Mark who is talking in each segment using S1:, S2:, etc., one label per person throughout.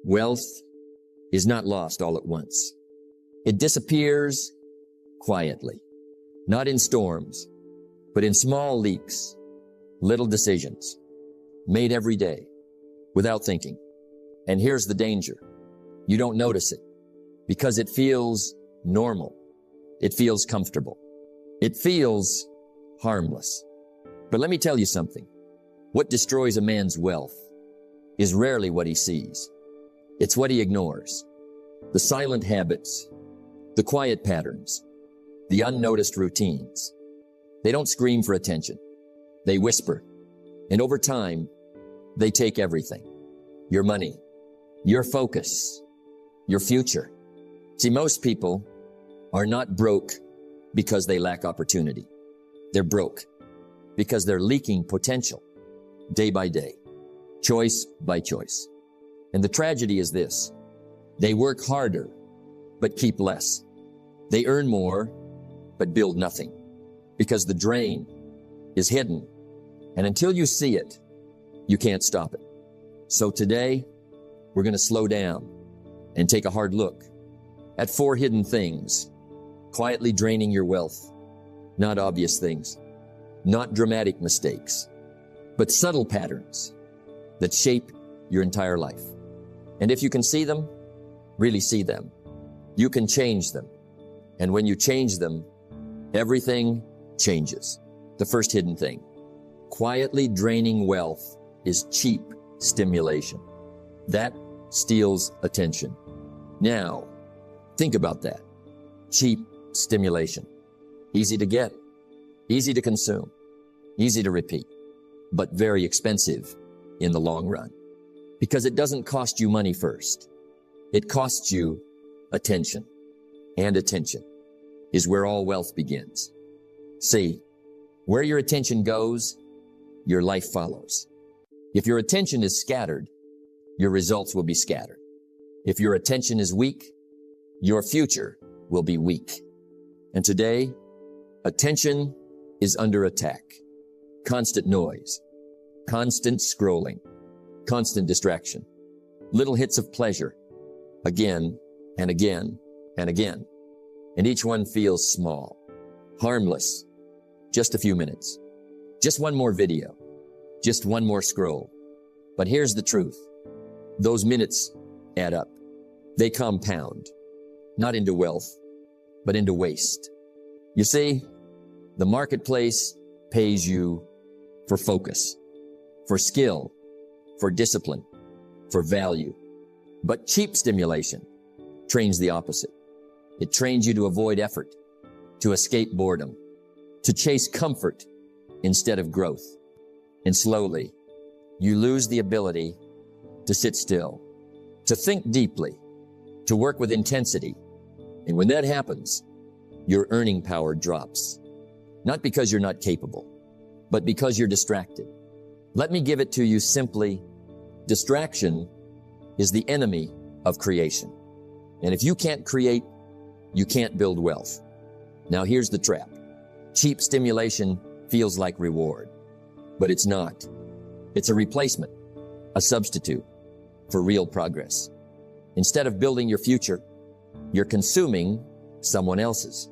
S1: Wealth is not lost all at once. It disappears quietly, not in storms, but in small leaks, little decisions made every day without thinking. And here's the danger. You don't notice it because it feels normal. It feels comfortable. It feels harmless. But let me tell you something. What destroys a man's wealth is rarely what he sees. It's what he ignores. The silent habits, the quiet patterns, the unnoticed routines. They don't scream for attention. They whisper. And over time, they take everything. Your money, your focus, your future. See, most people are not broke because they lack opportunity. They're broke because they're leaking potential day by day, choice by choice. And the tragedy is this. They work harder, but keep less. They earn more, but build nothing because the drain is hidden. And until you see it, you can't stop it. So today, we're going to slow down and take a hard look at 4 hidden things quietly draining your wealth. Not obvious things, not dramatic mistakes, but subtle patterns that shape your entire life. And if you can see them, really see them, you can change them. And when you change them, everything changes. The first hidden thing, quietly draining wealth, is cheap stimulation. That steals attention. Now, think about that. Cheap stimulation. Easy to get, easy to consume, easy to repeat, but very expensive in the long run. Because it doesn't cost you money first. It costs you attention. And attention is where all wealth begins. See, where your attention goes, your life follows. If your attention is scattered, your results will be scattered. If your attention is weak, your future will be weak. And today, attention is under attack. Constant noise, constant scrolling, constant distraction, little hits of pleasure, again and again and again. And each one feels small, harmless, just a few minutes, just one more video, just one more scroll. But here's the truth. Those minutes add up. They compound, not into wealth, but into waste. You see, the marketplace pays you for focus, for skill, for discipline, for value. But cheap stimulation trains the opposite. It trains you to avoid effort, to escape boredom, to chase comfort instead of growth. And slowly, you lose the ability to sit still, to think deeply, to work with intensity. And when that happens, your earning power drops. Not because you're not capable, but because you're distracted. Let me give it to you simply. Distraction is the enemy of creation. And if you can't create, you can't build wealth. Now here's the trap. Cheap stimulation feels like reward, but it's not. It's a replacement, a substitute for real progress. Instead of building your future, you're consuming someone else's.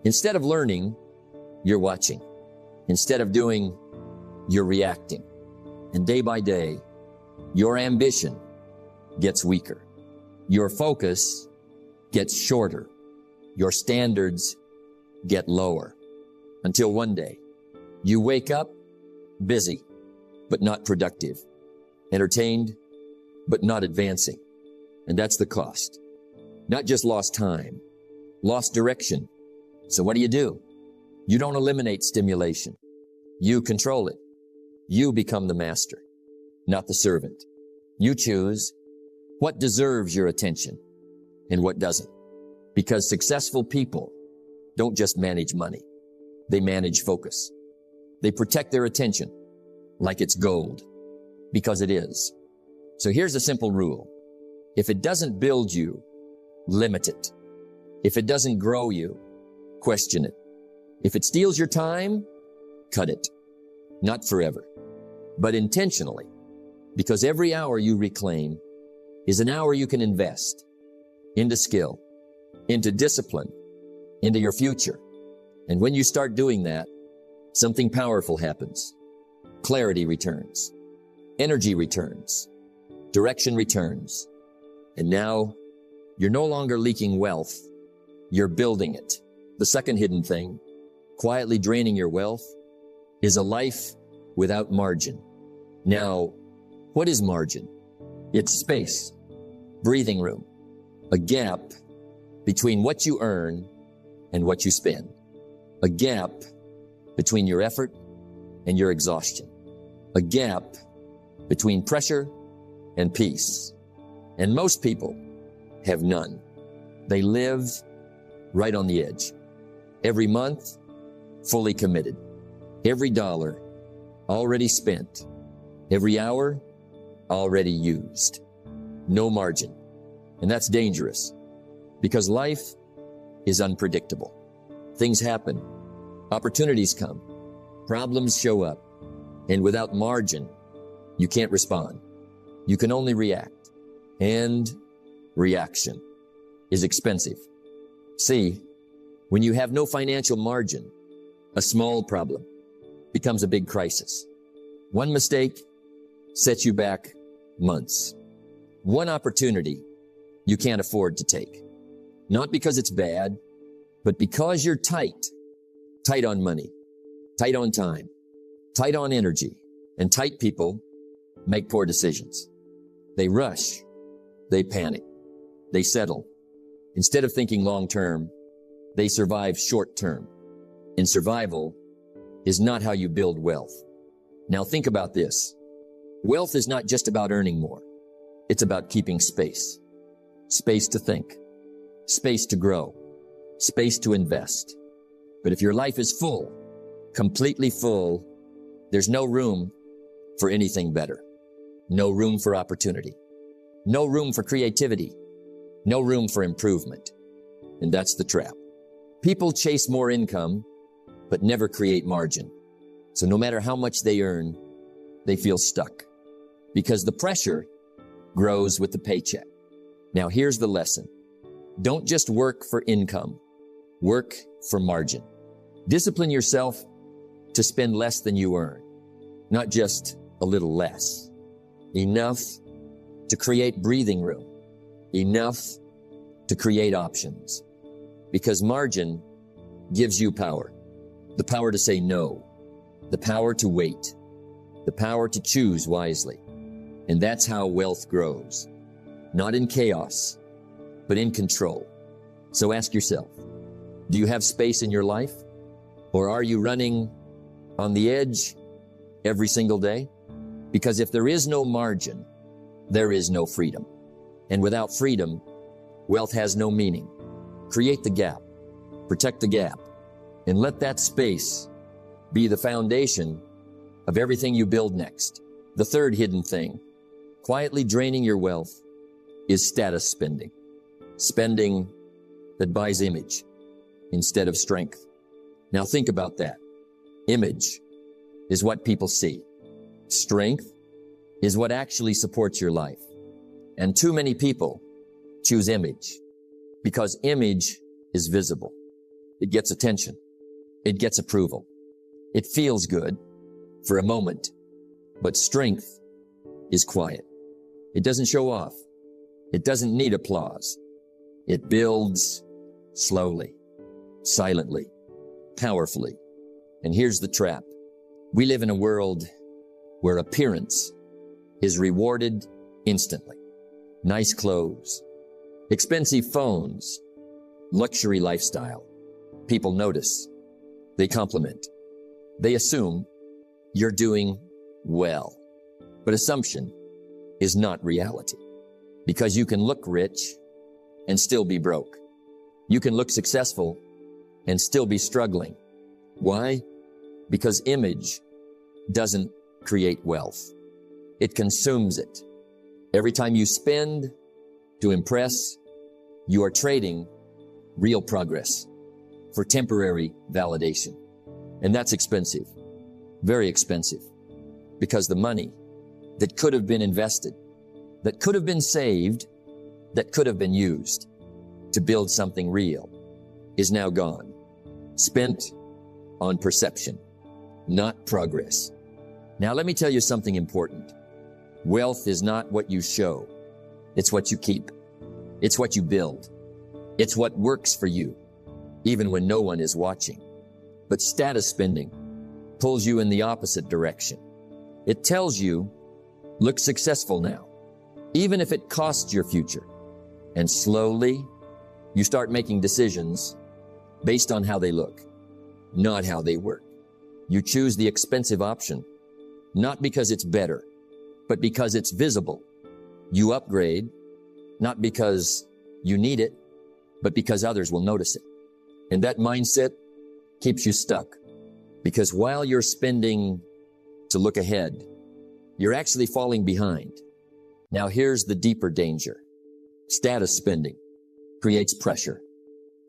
S1: Instead of learning, you're watching. Instead of doing, you're reacting. And day by day, your ambition gets weaker. Your focus gets shorter. Your standards get lower. Until one day, you wake up busy, but not productive. Entertained, but not advancing. And that's the cost. Not just lost time, lost direction. So what do? You don't eliminate stimulation. You control it. You become the master, not the servant. You choose what deserves your attention and what doesn't. Because successful people don't just manage money. They manage focus. They protect their attention like it's gold, because it is. So here's a simple rule. If it doesn't build you, limit it. If it doesn't grow you, question it. If it steals your time, cut it. Not forever, but intentionally. Because every hour you reclaim is an hour you can invest into skill, into discipline, into your future. And when you start doing that, something powerful happens. Clarity returns, energy returns, direction returns. And now you're no longer leaking wealth, you're building it. The second hidden thing, quietly draining your wealth, is a life without margin. Now, what is margin? It's space, breathing room, a gap between what you earn and what you spend, a gap between your effort and your exhaustion, a gap between pressure and peace. And most people have none. They live right on the edge. Every month, fully committed. Every dollar already spent. Every hour already used. No margin. And that's dangerous because life is unpredictable. Things happen. Opportunities come. Problems show up. And without margin, you can't respond. You can only react. And reaction is expensive. See, when you have no financial margin, a small problem becomes a big crisis. One mistake sets you back months. One opportunity you can't afford to take. Not because it's bad, but because you're tight. Tight on money, tight on time, tight on energy, and tight people make poor decisions. They rush, they panic, they settle. Instead of thinking long term, they survive short term. And survival is not how you build wealth. Now think about this. Wealth is not just about earning more. It's about keeping space. Space to think, space to grow, space to invest. But if your life is full, completely full, there's no room for anything better. No room for opportunity. No room for creativity. No room for improvement. And that's the trap. People chase more income, but never create margin. So no matter how much they earn, they feel stuck because the pressure grows with the paycheck. Now here's the lesson. Don't just work for income. Work for margin. Discipline yourself to spend less than you earn, not just a little less. Enough to create breathing room. Enough to create options. Because margin gives you power. The power to say no. The power to wait. The power to choose wisely. And that's how wealth grows. Not in chaos, but in control. So ask yourself, do you have space in your life? Or are you running on the edge every single day? Because if there is no margin, there is no freedom. And without freedom, wealth has no meaning. Create the gap, protect the gap, and let that space be the foundation of everything you build next. The third hidden thing, quietly draining your wealth, is status spending. Spending that buys image instead of strength. Now think about that. Image is what people see. Strength is what actually supports your life. And too many people choose image because image is visible. It gets attention. It gets approval. It feels good for a moment, but strength is quiet. It doesn't show off. It doesn't need applause. It builds slowly, silently, powerfully. And here's the trap. We live in a world where appearance is rewarded instantly. Nice clothes, expensive phones, luxury lifestyle. People notice. They compliment. They assume you're doing well. But assumption is not reality. Because you can look rich and still be broke. You can look successful and still be struggling. Why? Because image doesn't create wealth. It consumes it. Every time you spend to impress, you are trading real progress for temporary validation. And that's expensive, very expensive, because the money that could have been invested, that could have been saved, that could have been used to build something real is now gone, spent on perception, not progress. Now let me tell you something important. Wealth is not what you show. It's what you keep. It's what you build. It's what works for you, even when no one is watching. But status spending pulls you in the opposite direction. It tells you, look successful now, even if it costs your future. And slowly, you start making decisions based on how they look, not how they work. You choose the expensive option, not because it's better, but because it's visible. You upgrade, not because you need it, but because others will notice it. And that mindset keeps you stuck, because while you're spending to look ahead, you're actually falling behind. Now here's the deeper danger. Status spending creates pressure.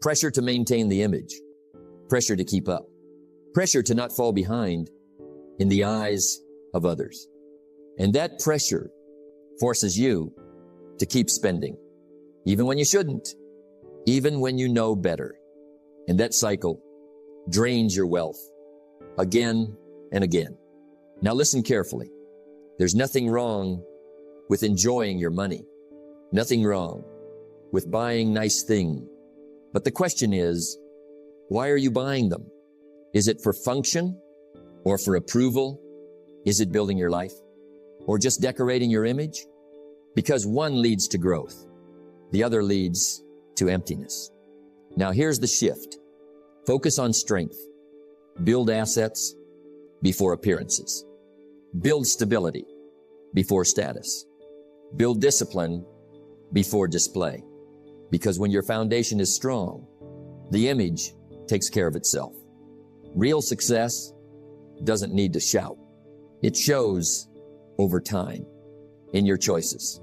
S1: Pressure to maintain the image. Pressure to keep up. Pressure to not fall behind in the eyes of others. And that pressure forces you to keep spending, even when you shouldn't, even when you know better. And that cycle drains your wealth again and again. Now listen carefully. There's nothing wrong with enjoying your money. Nothing wrong with buying nice things. But the question is, why are you buying them? Is it for function or for approval? Is it building your life or just decorating your image? Because one leads to growth. The other leads to emptiness. Now here's the shift. Focus on strength. Build assets before appearances. Build stability before status. Build discipline before display. Because when your foundation is strong, the image takes care of itself. Real success doesn't need to shout. It shows over time in your choices,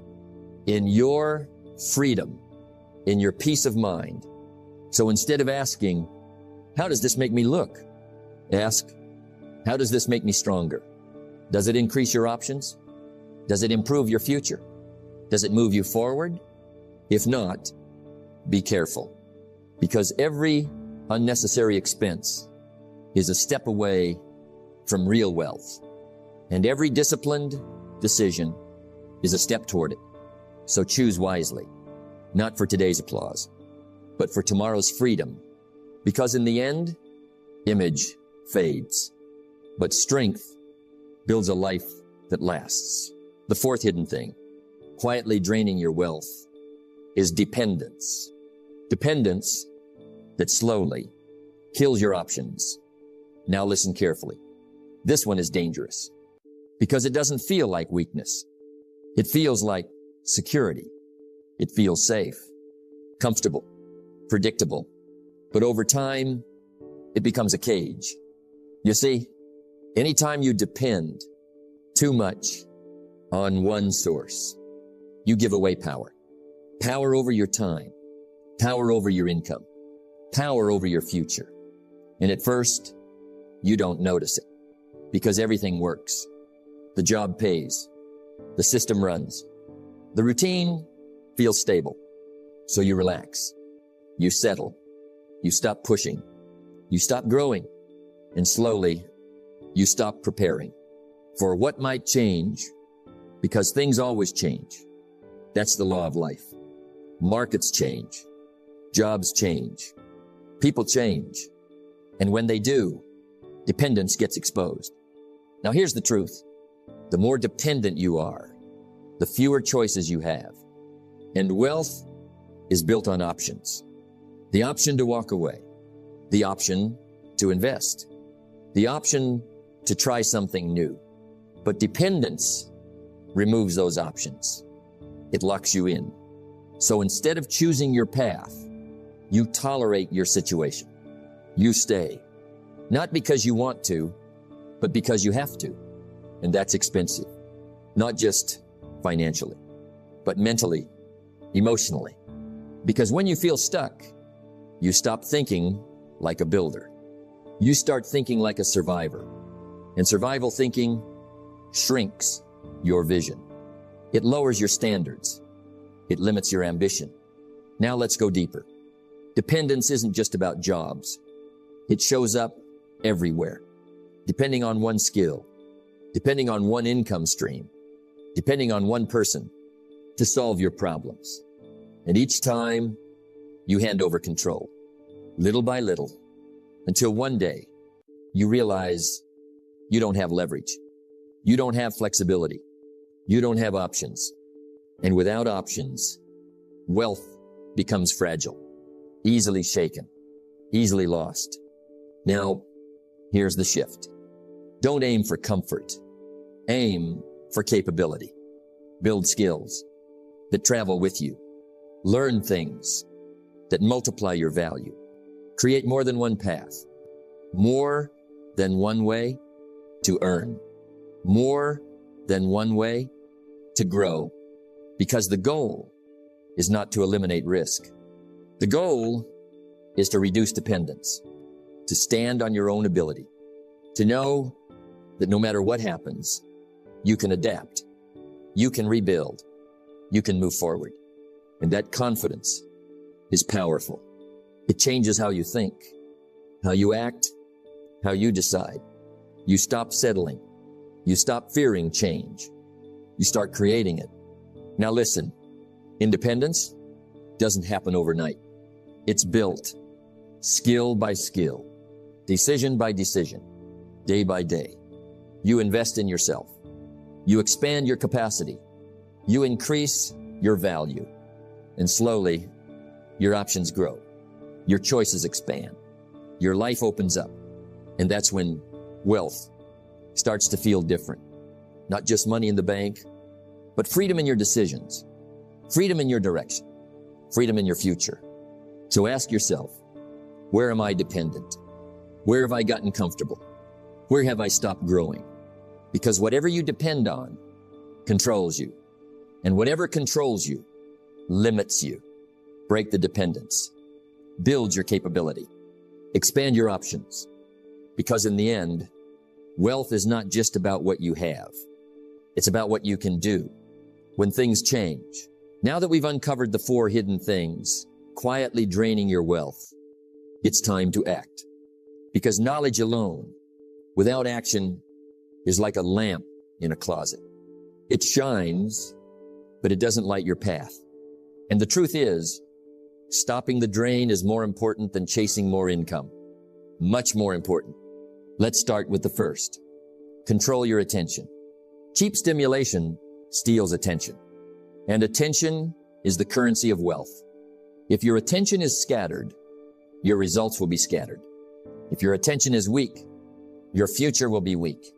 S1: in your freedom, in your peace of mind. So instead of asking, how does this make me look? Ask, how does this make me stronger? Does it increase your options? Does it improve your future? Does it move you forward? If not, be careful, because every unnecessary expense is a step away from real wealth, and every disciplined decision is a step toward it. So choose wisely, not for today's applause, but for tomorrow's freedom, because in the end, image fades, but strength builds a life that lasts. The fourth hidden thing, quietly draining your wealth, is dependence. Dependence that slowly kills your options. Now listen carefully. This one is dangerous because it doesn't feel like weakness. It feels like security. It feels safe, comfortable, predictable. But over time, it becomes a cage. You see, anytime you depend too much on one source, you give away power. Power over your time, power over your income, power over your future. And at first, you don't notice it because everything works. The job pays. The system runs. The routine feels stable. So you relax. You settle. You stop pushing. You stop growing. And slowly, you stop preparing for what might change, because things always change. That's the law of life. Markets change. Jobs change. People change. And when they do, dependence gets exposed. Now here's the truth. The more dependent you are, the fewer choices you have. And wealth is built on options. The option to walk away. The option to invest. The option to try something new. But dependence removes those options. It locks you in. So instead of choosing your path, you tolerate your situation. You stay. Not because you want to, but because you have to. And that's expensive. Not just financially, but mentally, emotionally. Because when you feel stuck, you stop thinking like a builder. You start thinking like a survivor. And survival thinking shrinks your vision. It lowers your standards. It limits your ambition. Now let's go deeper. Dependence isn't just about jobs. It shows up everywhere, depending on one skill, depending on one income stream, depending on one person to solve your problems. And each time you hand over control, little by little, until one day you realize you don't have leverage. You don't have flexibility. You don't have options. And without options, wealth becomes fragile, easily shaken, easily lost. Now, here's the shift. Don't aim for comfort. Aim for capability. Build skills that travel with you. Learn things that multiply your value. Create more than one path. More than one way to earn. More than one way to grow. Because the goal is not to eliminate risk. The goal is to reduce dependence, to stand on your own ability, to know that no matter what happens, you can adapt, you can rebuild, you can move forward. And that confidence is powerful. It changes how you think, how you act, how you decide. You stop settling. You stop fearing change. You start creating it. Now listen, independence doesn't happen overnight. It's built skill by skill, decision by decision, day by day. You invest in yourself. You expand your capacity. You increase your value. And slowly, your options grow. Your choices expand. Your life opens up. And that's when wealth starts to feel different. Not just money in the bank, but freedom in your decisions, freedom in your direction, freedom in your future. So ask yourself, where am I dependent? Where have I gotten comfortable? Where have I stopped growing? Because whatever you depend on controls you. And whatever controls you limits you. Break the dependence. Build your capability. Expand your options. Because in the end, wealth is not just about what you have. It's about what you can do when things change. Now that we've uncovered the 4 hidden things quietly draining your wealth, it's time to act. Because knowledge alone, without action, is like a lamp in a closet. It shines, but it doesn't light your path. And the truth is, stopping the drain is more important than chasing more income. Much more important. Let's start with the first. Control your attention. Cheap stimulation steals attention. And attention is the currency of wealth. If your attention is scattered, your results will be scattered. If your attention is weak, your future will be weak.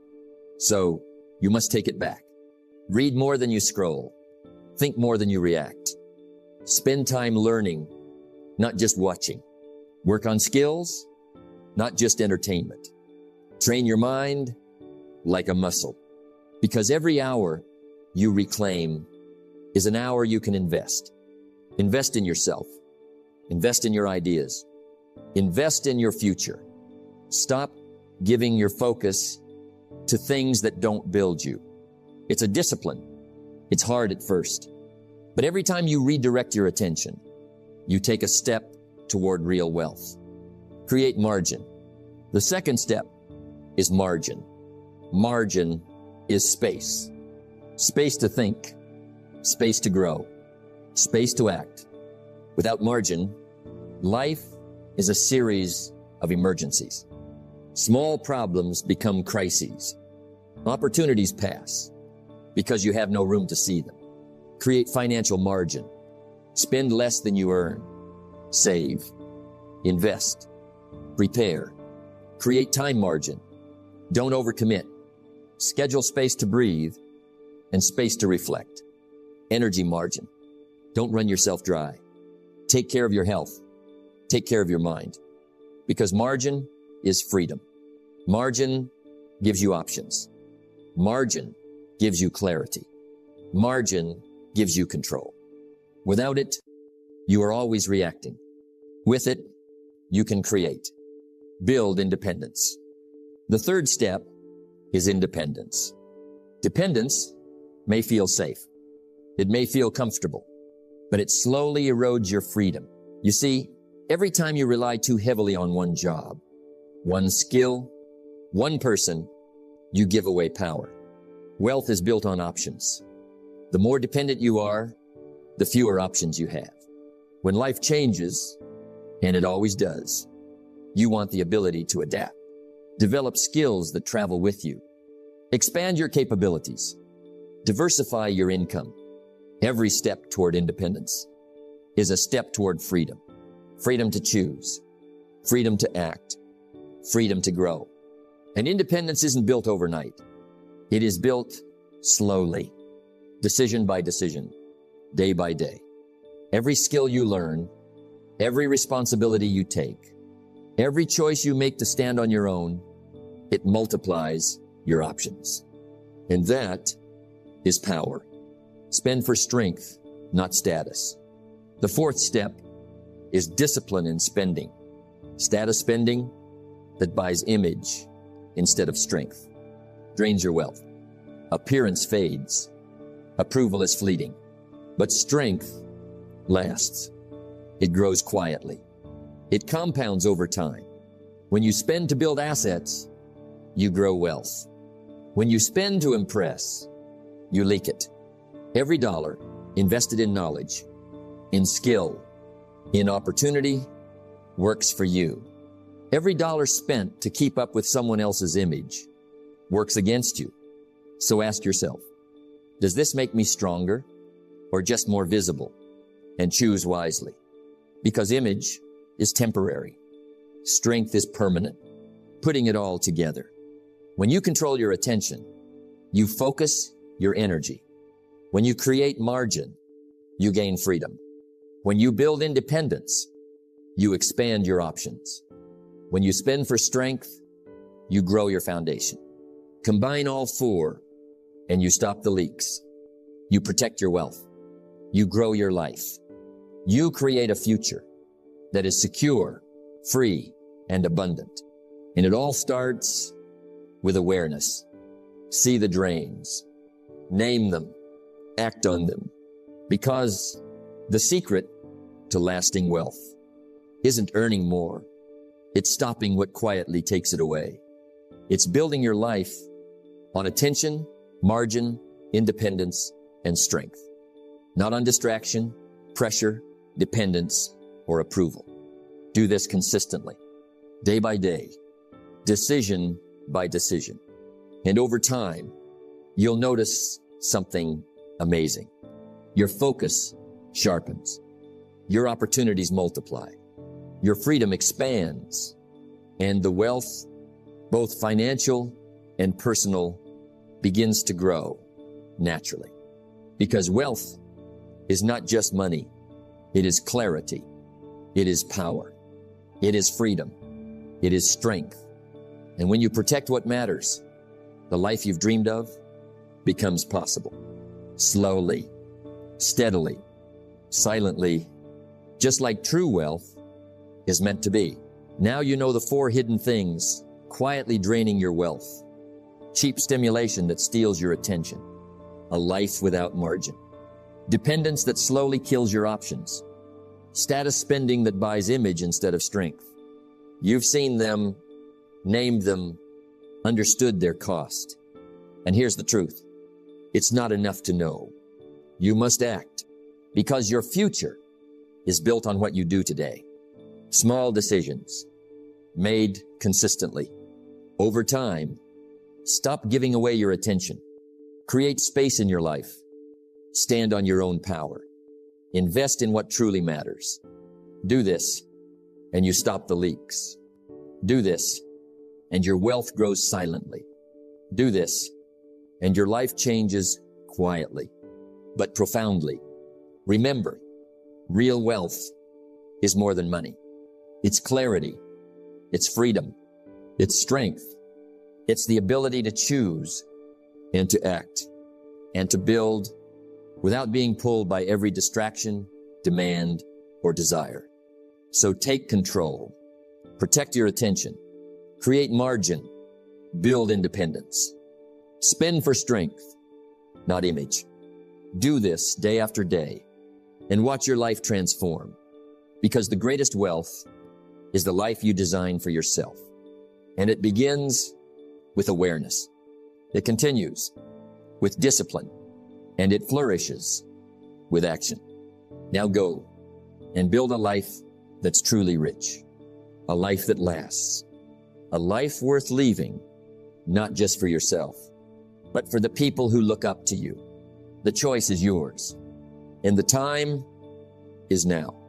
S1: So you must take it back. Read more than you scroll. Think more than you react. Spend time learning, not just watching. Work on skills, not just entertainment. Train your mind like a muscle. Because every hour you reclaim is an hour you can invest. Invest in yourself. Invest in your ideas. Invest in your future. Stop giving your focus to things that don't build you. It's a discipline. It's hard at first. But every time you redirect your attention, you take a step toward real wealth. Create margin. The second step is margin. Margin is space. Space to think. Space to grow. Space to act. Without margin, life is a series of emergencies. Small problems become crises. Opportunities pass because you have no room to see them. Create financial margin. Spend less than you earn. Save. Invest. Prepare. Create time margin. Don't overcommit. Schedule space to breathe and space to reflect. Energy margin. Don't run yourself dry. Take care of your health. Take care of your mind. Because margin is freedom. Margin gives you options. Margin gives you clarity. Margin gives you control. Without it, you are always reacting. With it, you can create. Build independence. The third step is independence. Dependence may feel safe. It may feel comfortable, but it slowly erodes your freedom. You see, every time you rely too heavily on one job, one skill, one person, you give away power. Wealth is built on options. The more dependent you are, the fewer options you have. When life changes, and it always does, you want the ability to adapt. Develop skills that travel with you. Expand your capabilities. Diversify your income. Every step toward independence is a step toward freedom. Freedom to choose. Freedom to act. Freedom to grow. And independence isn't built overnight. It is built slowly, decision by decision, day by day. Every skill you learn, every responsibility you take, every choice you make to stand on your own, it multiplies your options. And that is power. Spend for strength, not status. The fourth step is discipline in spending. Status spending that buys image instead of strength drains your wealth. Appearance fades. Approval is fleeting. But strength lasts. It grows quietly. It compounds over time. When you spend to build assets, you grow wealth. When you spend to impress, you leak it. Every dollar invested in knowledge, in skill, in opportunity, works for you. Every dollar spent to keep up with someone else's image works against you. So ask yourself, does this make me stronger or just more visible? And choose wisely. Because image is temporary. Strength is permanent. Putting it all together. When you control your attention, you focus your energy. When you create margin, you gain freedom. When you build independence, you expand your options. When you spend for strength, you grow your foundation. Combine all four, and you stop the leaks. You protect your wealth. You grow your life. You create a future that is secure, free, and abundant. And it all starts with awareness. See the drains. Name them. Act on them. Because the secret to lasting wealth isn't earning more. It's stopping what quietly takes it away. It's building your life on attention, margin, independence, and strength. Not on distraction, pressure, dependence, or approval. Do this consistently, day by day, decision by decision. And over time, you'll notice something amazing. Your focus sharpens. Your opportunities multiply. Your freedom expands. And the wealth, both financial and personal, begins to grow naturally. Because wealth is not just money. It is clarity. It is power. It is freedom. It is strength. And when you protect what matters, the life you've dreamed of becomes possible. Slowly, steadily, silently, just like true wealth is meant to be. Now you know the four hidden things quietly draining your wealth. Cheap stimulation that steals your attention. A life without margin. Dependence that slowly kills your options. Status spending that buys image instead of strength. You've seen them, named them, understood their cost. And here's the truth. It's not enough to know. You must act, because your future is built on what you do today. Small decisions, made consistently. Over time, stop giving away your attention. Create space in your life. Stand on your own power. Invest in what truly matters. Do this, and you stop the leaks. Do this, and your wealth grows silently. Do this, and your life changes quietly, but profoundly. Remember, real wealth is more than money. It's clarity. It's freedom. It's strength. It's the ability to choose and to act and to build without being pulled by every distraction, demand, or desire. So take control. Protect your attention. Create margin. Build independence. Spend for strength. not image. Do this day after day and watch your life transform, because the greatest wealth is the life you design for yourself. And it begins with awareness. It continues with discipline, and it flourishes with action. Now go and build a life that's truly rich, a life that lasts, a life worth leaving, not just for yourself, but for the people who look up to you. The choice is yours, and the time is now.